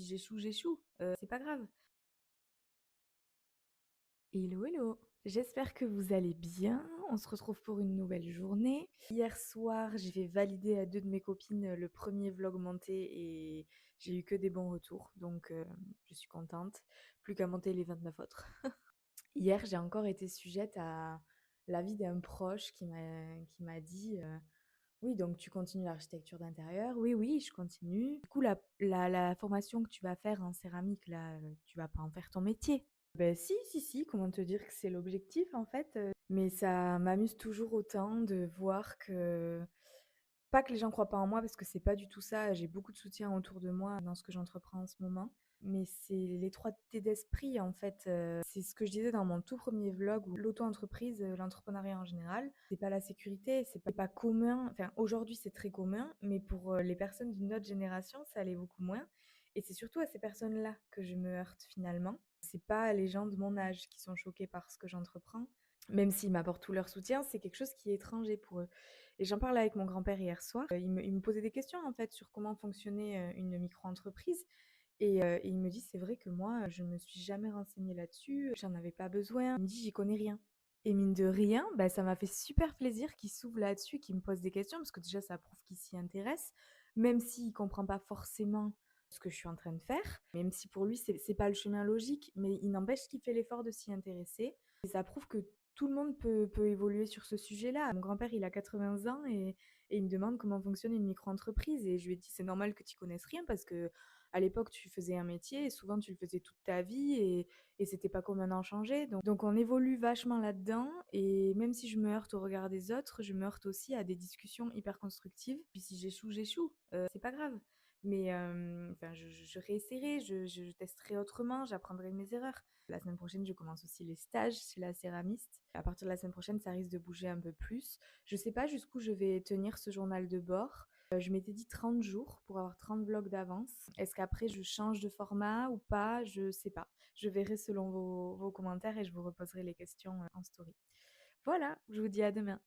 si j'échoue, j'échoue. C'est pas grave. Hello, hello. J'espère que vous allez bien. On se retrouve pour une nouvelle journée. Hier soir, j'ai fait valider à deux de mes copines le premier vlog monté et j'ai eu que des bons retours. Donc, je suis contente. Plus qu'à monter les 29 autres. Hier, j'ai encore été sujette à l'avis d'un proche qui m'a dit oui, donc tu continues l'architecture d'intérieur. Oui, oui, je continue. Du coup, la formation que tu vas faire en céramique, là, tu vas pas en faire ton métier. Ben si, si, si, comment te dire que c'est l'objectif en fait. Mais ça m'amuse toujours autant de voir que, pas que les gens croient pas en moi, parce que c'est pas du tout ça. J'ai beaucoup de soutien autour de moi dans ce que j'entreprends en ce moment. Mais c'est l'étroiteté d'esprit en fait. C'est ce que je disais dans mon tout premier vlog où l'auto-entreprise, l'entrepreneuriat en général, c'est pas la sécurité, c'est pas commun. Enfin, aujourd'hui c'est très commun, mais pour les personnes d'une autre génération, ça l'est beaucoup moins. Et c'est surtout à ces personnes-là que je me heurte finalement. C'est pas les gens de mon âge qui sont choqués par ce que j'entreprends, même s'ils m'apportent tout leur soutien, c'est quelque chose qui est étranger pour eux. Et j'en parlais avec mon grand-père hier soir. Il me posait des questions en fait sur comment fonctionnait une micro-entreprise. Et il me dit, c'est vrai que moi, je me suis jamais renseignée là-dessus, j'en avais pas besoin. Il me dit, j'y connais rien. Et mine de rien, bah, ça m'a fait super plaisir qu'il s'ouvre là-dessus, qu'il me pose des questions, parce que déjà, ça prouve qu'il s'y intéresse, même s'il ne comprend pas forcément ce que je suis en train de faire, même si pour lui, c'est pas le chemin logique, mais il n'empêche qu'il fait l'effort de s'y intéresser. Et ça prouve que tout le monde peut évoluer sur ce sujet-là. Mon grand-père, il a 80 ans et il me demande comment fonctionne une micro-entreprise. Et je lui ai dit, c'est normal que tu connaisses rien parce que à l'époque, tu faisais un métier et souvent tu le faisais toute ta vie et c'était pas commun d'en changer. Donc on évolue vachement là-dedans et même si je me heurte au regard des autres, je me heurte aussi à des discussions hyper constructives. Puis si j'échoue, j'échoue. C'est pas grave. Mais enfin, je réessayerai, je testerai autrement, j'apprendrai de mes erreurs. La semaine prochaine, je commence aussi les stages chez la céramiste. À partir de la semaine prochaine, ça risque de bouger un peu plus. Je sais pas jusqu'où je vais tenir ce journal de bord. Je m'étais dit 30 jours pour avoir 30 vlogs d'avance. Est-ce qu'après je change de format ou pas? Je sais pas. Je verrai selon vos commentaires et je vous reposerai les questions en story. Voilà, je vous dis à demain.